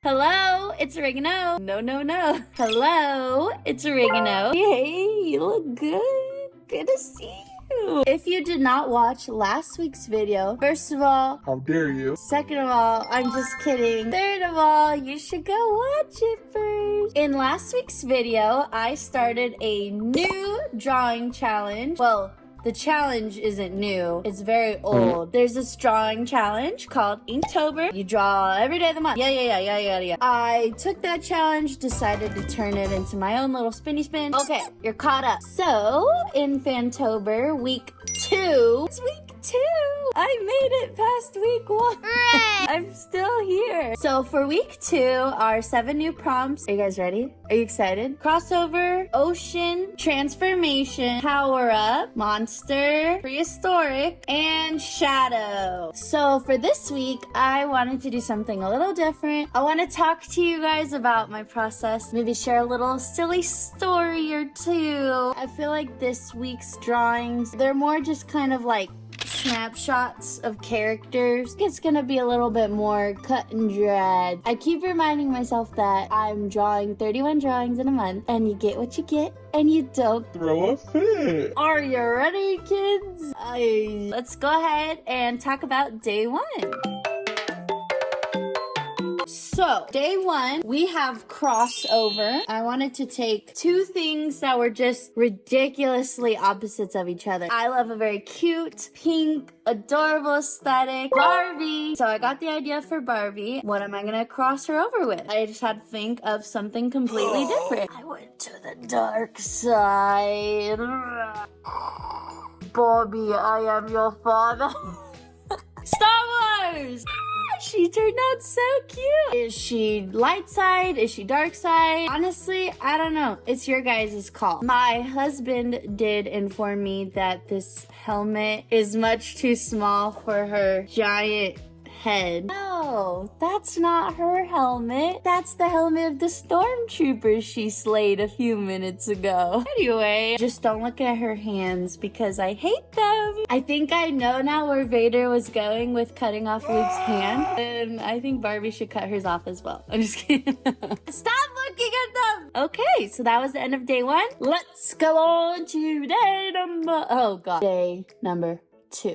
Hello, it's Oregano. No. Hello, it's Oregano. Hey, you look good. Good to see you. If you did not watch last week's video, first of all, how dare you? Second of all, I'm just kidding. Third of all, you should go watch it first. In last week's video, I started a new drawing challenge. Well, the challenge isn't new. It's very old. There's this drawing challenge called Inktober. You draw every day of the month. Yeah. I took that challenge, decided to turn it into my own little spinny spin. Okay, you're caught up. So, in Fantober, week 2. It's week 2. I made it past week 1. Hooray! I'm still here. So for week 2 are 7 new prompts. Are you guys ready? Are you excited? Crossover, ocean, transformation, power up, monster, prehistoric, and shadow. So for this week, I wanted to do something a little different. I want to talk to you guys about my process, maybe share a little silly story or two. I feel like this week's drawings, they're more just kind of like snapshots of characters. It's gonna be a little bit more cut and dried. I keep reminding myself that I'm drawing 31 drawings in a month, and you get what you get, and you don't Throw a fit. Are you ready, kids? Let's go ahead and talk about day 1. So, day 1, we have crossover. I wanted to take 2 things that were just ridiculously opposites of each other. I love a very cute, pink, adorable aesthetic, Barbie. So I got the idea for Barbie. What am I gonna cross her over with? I just had to think of something completely different. I went to the dark side. Barbie, I am your father. Star Wars! She turned out so cute. Is she light side? Is she dark side? Honestly, I don't know. It's your guys' call. My husband did inform me that this helmet is much too small for her giant head. No, that's not her helmet. That's the helmet of the stormtroopers she slayed a few minutes ago. Anyway, just don't look at her hands because I hate them. I think I know now where Vader was going with cutting off Luke's hand, and I think Barbie should cut hers off as well. I'm just kidding. Stop looking at them. Okay, so that was the end of day 1. Let's go on to day number 2.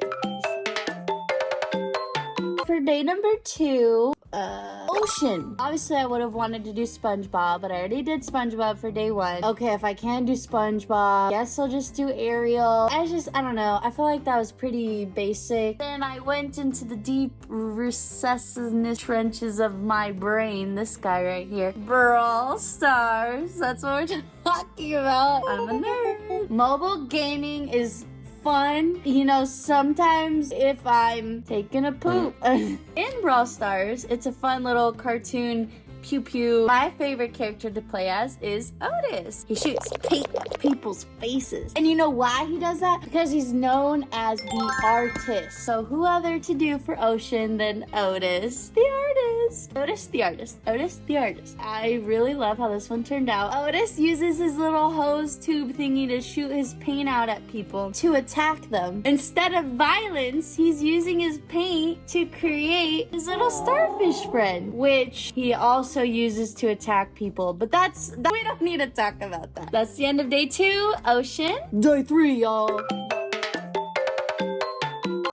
For day number 2, ocean. Obviously, I would have wanted to do SpongeBob, but I already did SpongeBob for day 1. Okay, if I can't do SpongeBob, guess I'll just do Ariel. I don't know. I feel like that was pretty basic. Then I went into the deep recesses trenches of my brain. This guy right here. Brawl stars. That's what we're talking about. I'm a nerd. Mobile gaming is fun. You know, sometimes if I'm taking a poop in Brawl Stars, it's a fun little cartoon pew pew. My favorite character to play as is Otis. He shoots people's faces. And you know why he does that? Because he's known as the artist. So who other to do for Ocean than Otis the artist? Otis the artist. Otis the artist. I really love how this one turned out. Otis uses his little hose tube thingy to shoot his paint out at people to attack them. Instead of violence, he's using his paint to create his little starfish friend, which he also uses to attack people. But we don't need to talk about that. That's the end of day 2, ocean. Day 3, y'all.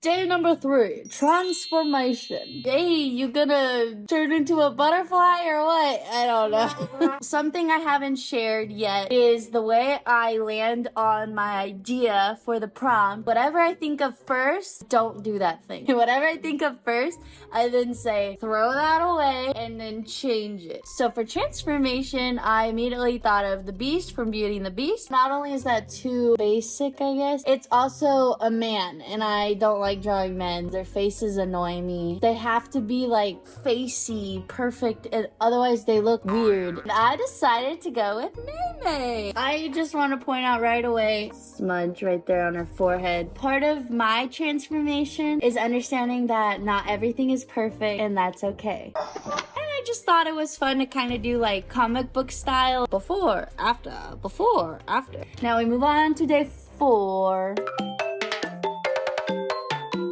Day number 3, transformation. Hey, you gonna turn into a butterfly or what? I don't know. Something I haven't shared yet is the way I land on my idea for the prompt. Whatever I think of first, don't do that thing. Whatever I think of first, I then say, throw that away and then change it. So for transformation, I immediately thought of the Beast from Beauty and the Beast. Not only is that too basic, I guess, it's also a man, and I don't like drawing men. Their faces annoy me. They have to be like facey, perfect, and otherwise they look weird. And I decided to go with Mei. I just want to point out right away, smudge right there on her forehead. Part of my transformation is understanding that not everything is perfect, and that's okay. I just thought it was fun to kind of do like comic book style. Before, after, before, after. Now we move on to day 4.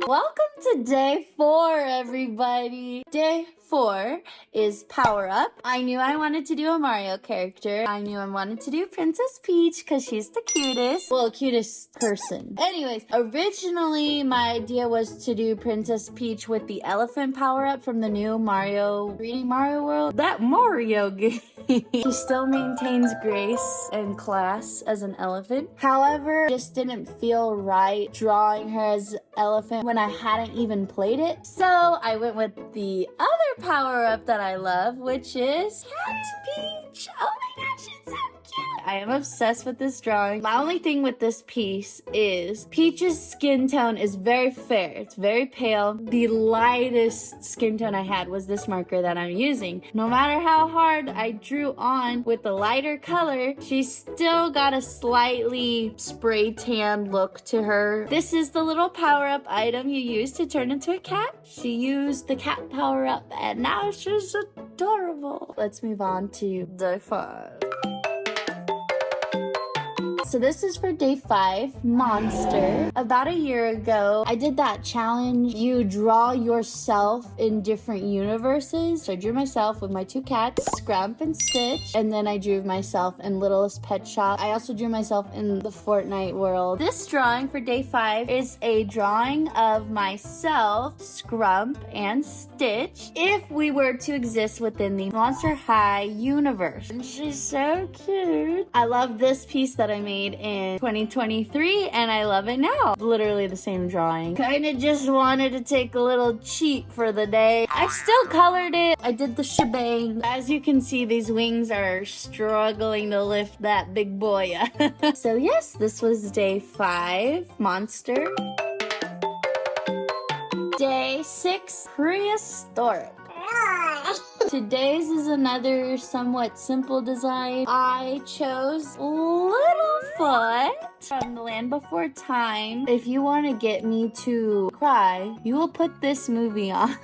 Welcome To day 4, everybody. Day 4 is power up. I knew I wanted to do a Mario character. I knew I wanted to do Princess Peach because she's the cutest. Well, cutest person. Anyways, originally my idea was to do Princess Peach with the elephant power up from the new Mario 3D Mario World. That Mario game. She still maintains grace and class as an elephant. However, just didn't feel right drawing her as elephant when I hadn't even played it. So I went with the other power up that I love, which is Cat Peach. Oh my gosh, it's so cute. I am obsessed with this drawing. My only thing with this piece is Peach's skin tone is very fair. It's very pale. The lightest skin tone I had was this marker that I'm using. No matter how hard I drew on with the lighter color, she's still got a slightly spray tan look to her. This is the little power up item you use to turn into a cat. She used the cat power up and now she's adorable. Let's move on to day 5. So this is for day 5, Monster. About a year ago, I did that challenge. You draw yourself in different universes. So I drew myself with my 2 cats, Scrump and Stitch. And then I drew myself in Littlest Pet Shop. I also drew myself in the Fortnite world. This drawing for day 5 is a drawing of myself, Scrump, and Stitch if we were to exist within the Monster High universe. And she's so cute. I love this piece that I made in 2023 and I love it now. Literally the same drawing. Kinda just wanted to take a little cheat for the day. I still colored it. I did the shebang. As you can see, these wings are struggling to lift that big boy up. So yes, this was day 5, Monster. Day 6, Prehistoric. Today's is another somewhat simple design. I chose Littlefoot from The Land Before Time. If you want to get me to cry, you will put this movie on.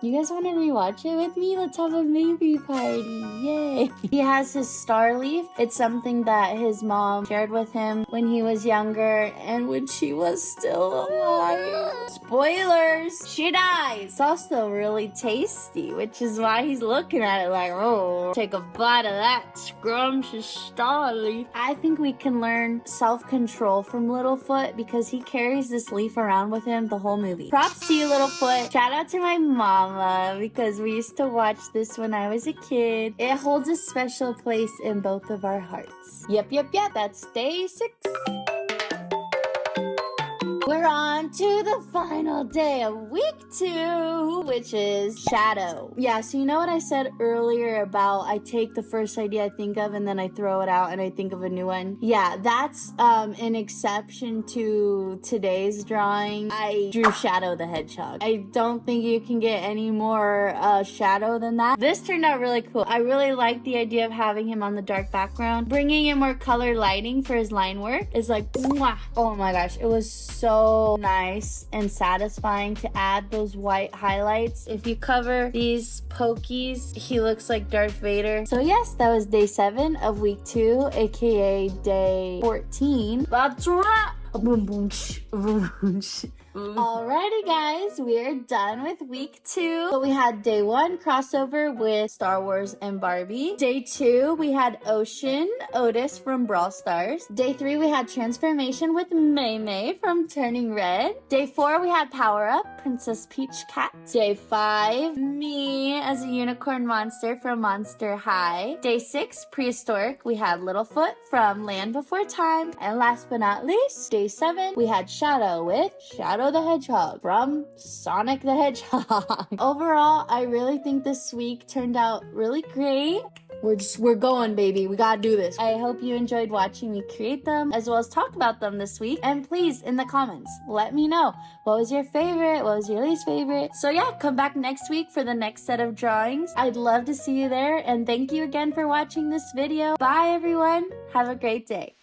You guys want to rewatch it with me? Let's have a movie party. Yay. He has his star leaf. It's something that his mom shared with him when he was younger and when she was still alive. Spoilers! She dies. It's also really tasty, which is why he's looking at it like, oh, take a bite of that scrumptious star leaf. I think we can learn self-control from Littlefoot because he carries this leaf around with him the whole movie. Props to you, Littlefoot. Shout out to my mama because we used to watch this when I was a kid. It holds a special place in both of our hearts. Yep. That's day 6. We're on to the final day of week 2, which is Shadow. Yeah, so you know what I said earlier about I take the first idea I think of and then I throw it out and I think of a new one? Yeah, that's an exception to today's drawing. I drew Shadow the Hedgehog. I don't think you can get any more shadow than that. This turned out really cool. I really like the idea of having him on the dark background. Bringing in more color lighting for his line work is like, mwah. Oh my gosh, it was so nice and satisfying to add those white highlights. If you cover these pokies, he looks like Darth Vader. So yes, that was day 7 of week 2, aka day 14. That's right. Alrighty guys, we're done with week 2. So we had day 1 crossover with Star Wars and Barbie. Day 2 we had Otis from Brawl Stars. Day 3 we had transformation with May from Turning Red. Day 4 we had power up Princess Peach Cat. Day 5 me as a unicorn monster from Monster High. Day 6 prehistoric we had Littlefoot from Land Before Time. And last but not least, day 7 we had Shadow with Shadow the Hedgehog from Sonic the Hedgehog. Overall, I really think this week turned out really great. We're going, baby. We gotta do this. I hope you enjoyed watching me create them as well as talk about them this week. And please, in the comments, let me know what was your favorite, what was your least favorite. So yeah, come back next week for the next set of drawings. I'd love to see you there. And thank you again for watching this video. Bye, everyone. Have a great day.